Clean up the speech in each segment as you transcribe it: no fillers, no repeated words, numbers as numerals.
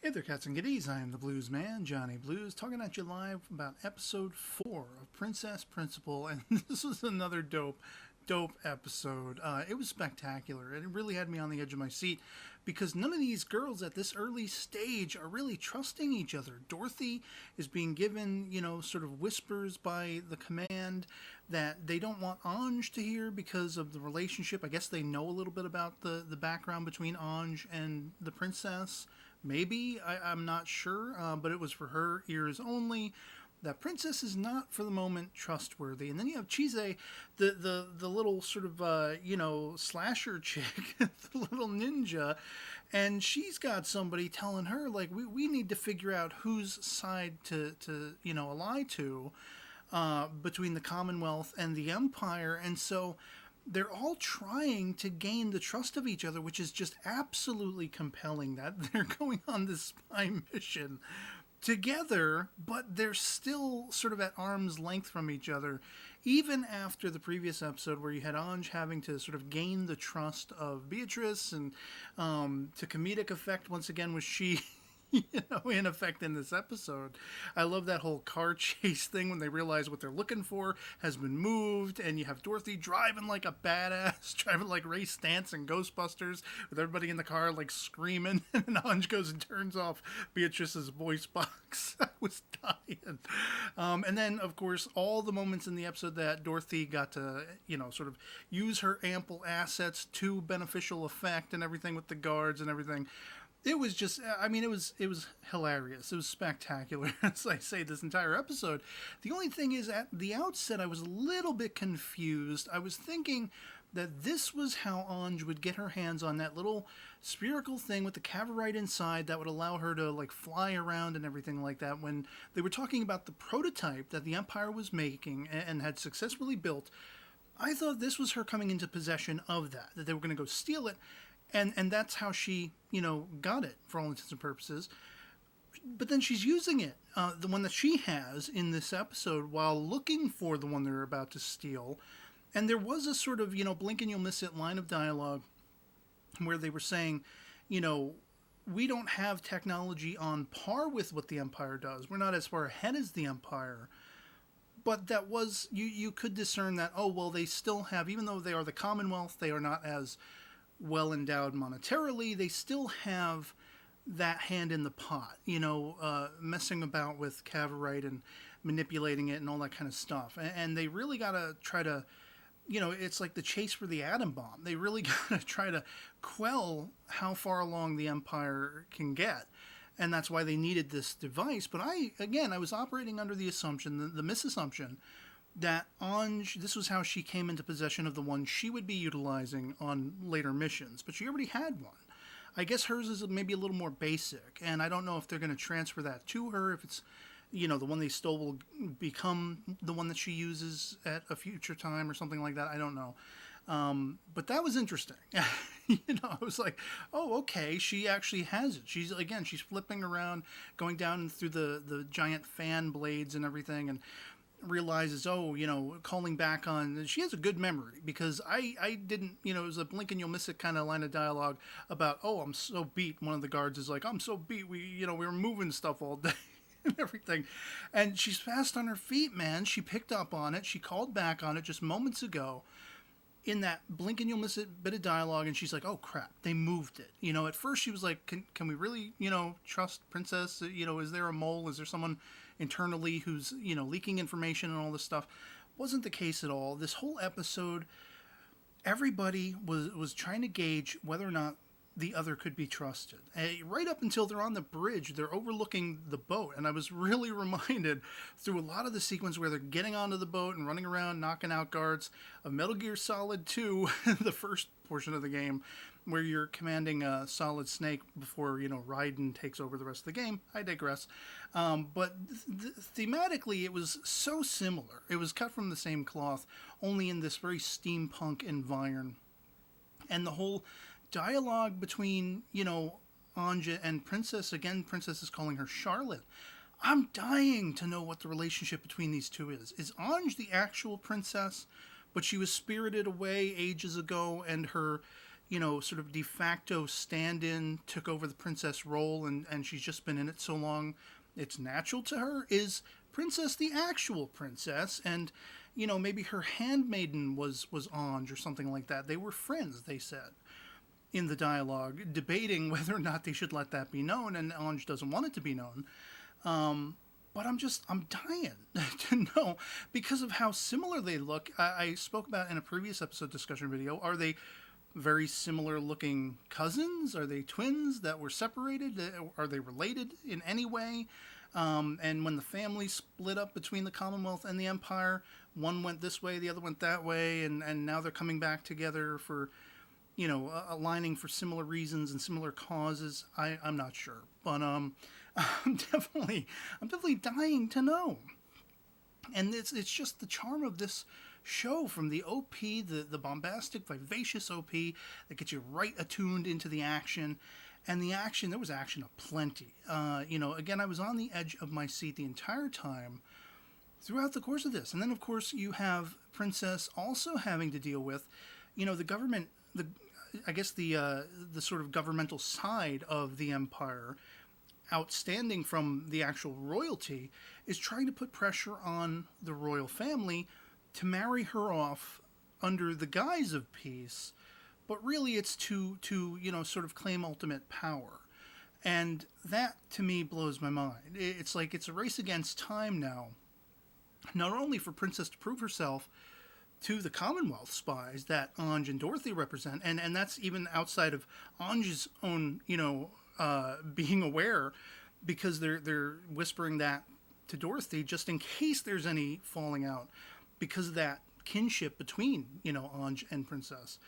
Hey there, cats and kitties. I am the Blues Man, Johnny Blues, talking at you live about episode 4 of Princess Principal, and this was another dope episode. It was spectacular, and it really had me on the edge of my seat because none of these girls at this early stage are really trusting each other. Dorothy is being given, sort of whispers by the command that they don't want Ange to hear because of the relationship. I guess they know a little bit about the background between Ange and the princess. Maybe, I'm not sure, but it was for her ears only. That princess is not, for the moment, trustworthy. And then you have Chise, the little sort of, slasher chick, the little ninja, and she's got somebody telling her, like, we need to figure out whose side to ally to between the Commonwealth and the Empire. And so they're all trying to gain the trust of each other, which is just absolutely compelling that they're going on this spy mission together, but they're still sort of at arm's length from each other, even after the previous episode where you had Ange having to sort of gain the trust of Beatrice, and to comedic effect, once again, was she in effect in this episode. I love that whole car chase thing when they realize what they're looking for has been moved, and you have Dorothy driving like a badass, driving like Ray Stantz in Ghostbusters, with everybody in the car like screaming, and Ange goes and turns off Beatrice's voice box. I was dying. And then, of course, all the moments in the episode that Dorothy got to, sort of use her ample assets to beneficial effect and everything with the guards and everything. It was just, it was hilarious. It was spectacular, as I say, this entire episode. The only thing is, at the outset, I was a little bit confused. I was thinking that this was how Ange would get her hands on that little spherical thing with the cavorite inside that would allow her to, like, fly around and everything like that. When they were talking about the prototype that the Empire was making and had successfully built, I thought this was her coming into possession of that they were going to go steal it. And that's how she, got it, for all intents and purposes. But then she's using it, the one that she has in this episode, while looking for the one they're about to steal. And there was a sort of, blink and you'll miss it line of dialogue where they were saying, we don't have technology on par with what the Empire does. We're not as far ahead as the Empire. But that was, you could discern that, they still have, even though they are the Commonwealth, they are not as well endowed monetarily, they still have that hand in the pot, messing about with cavorite and manipulating it and all that kind of stuff. And they really got to try to, it's like the chase for the atom bomb. They really got to try to quell how far along the Empire can get. And that's why they needed this device. But I was operating under the assumption, the misassumption, that Ange, this was how she came into possession of the one she would be utilizing on later missions. But she already had one. I guess hers is maybe a little more basic, and I don't know if they're going to transfer that to her, if it's, the one they stole will become the one that she uses at a future time or something like that. I don't know. But that was interesting. I was like, oh, okay, she actually has it. She's flipping around, going down through the giant fan blades and everything, and realizes, calling back on, she has a good memory, because I didn't, it was a blink and you'll miss it kind of line of dialogue about, I'm so beat. One of the guards is like, I'm so beat, we were moving stuff all day and everything. And she's fast on her feet, man. She picked up on it. She called back on it just moments ago in that blink and you'll miss it bit of dialogue, and she's like, oh crap, they moved it. At first she was like, can we really, trust Princess? Is there a mole? Is there someone internally who's, leaking information and all this stuff? Wasn't the case at all. This whole episode, everybody was trying to gauge whether or not the other could be trusted. Right up until they're on the bridge, they're overlooking the boat. And I was really reminded through a lot of the sequence where they're getting onto the boat and running around, knocking out guards, of Metal Gear Solid 2, the first portion of the game, where you're commanding Solid Snake before, Raiden takes over the rest of the game. I digress. But thematically, it was so similar. It was cut from the same cloth, only in this very steampunk environment. And the whole dialogue between, Ange and Princess, again, Princess is calling her Charlotte. I'm dying to know what the relationship between these two is. Is Ange the actual princess, but she was spirited away ages ago, and her sort of de facto stand-in, took over the princess role, and she's just been in it so long, it's natural to her? Is Princess the actual princess? And, maybe her handmaiden was Ange or something like that. They were friends, they said, in the dialogue, debating whether or not they should let that be known, and Ange doesn't want it to be known. But I'm dying to know, because of how similar they look. I spoke about in a previous episode discussion video, are they very similar looking cousins? Are they twins that were separated? Are they related in any way? And when the family split up between the Commonwealth and the Empire, one went this way, the other went that way, and now they're coming back together for, aligning for similar reasons and similar causes. I'm not sure, but I'm definitely dying to know. And it's just the charm of this show, from the OP, the bombastic, vivacious OP that gets you right attuned into the action. And the action, there was action aplenty. Again, I was on the edge of my seat the entire time throughout the course of this. And then, of course, you have Princess also having to deal with, the government, the sort of governmental side of the Empire, outstanding from the actual royalty, is trying to put pressure on the royal family to marry her off under the guise of peace, but really it's to sort of claim ultimate power. And that, to me, blows my mind. It's like it's a race against time now, not only for Princess to prove herself to the Commonwealth spies that Ange and Dorothy represent, and that's even outside of Ange's own, being aware, because they're whispering that to Dorothy just in case there's any falling out, because of that kinship between, Ange and Princess.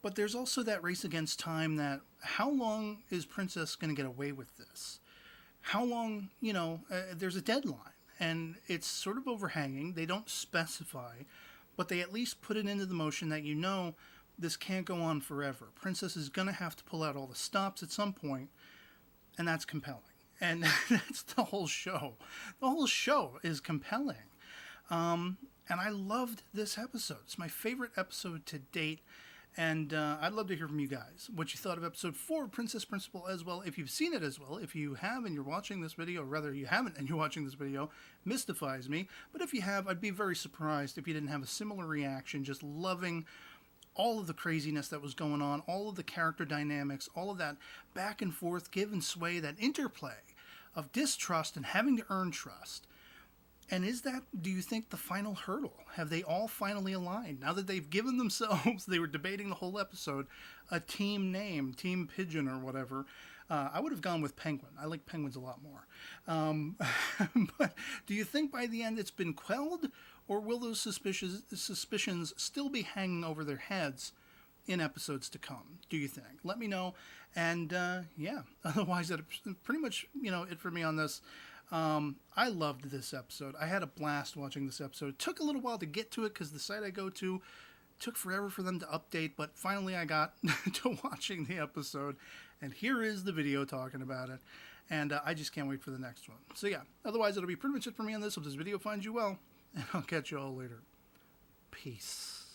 But there's also that race against time, that how long is Princess going to get away with this? How long, there's a deadline, and it's sort of overhanging. They don't specify, but they at least put it into the motion that this can't go on forever. Princess is going to have to pull out all the stops at some point, and that's compelling. And that's the whole show. The whole show is compelling. And I loved this episode. It's my favorite episode to date. And I'd love to hear from you guys, what you thought of episode 4 of Princess Principal as well, if you've seen it as well. If you have and you're watching this video, or rather you haven't and you're watching this video, mystifies me. But if you have, I'd be very surprised if you didn't have a similar reaction, just loving all of the craziness that was going on, all of the character dynamics, all of that back and forth, give and sway, that interplay of distrust and having to earn trust. And is that, do you think, the final hurdle? Have they all finally aligned? Now that they've given themselves, they were debating the whole episode, a team name, Team Pigeon or whatever. I would have gone with Penguin. I like penguins a lot more. But do you think by the end it's been quelled? Or will those suspicions still be hanging over their heads in episodes to come? Do you think? Let me know. And otherwise that's pretty much, it for me on this. I loved this episode. I had a blast watching this episode. It took a little while to get to it because the site I go to took forever for them to update, but finally I got to watching the episode, and here is the video talking about it, and I just can't wait for the next one. So yeah, otherwise it'll be pretty much it for me on this. Hope this video finds you well, and I'll catch you all later. Peace.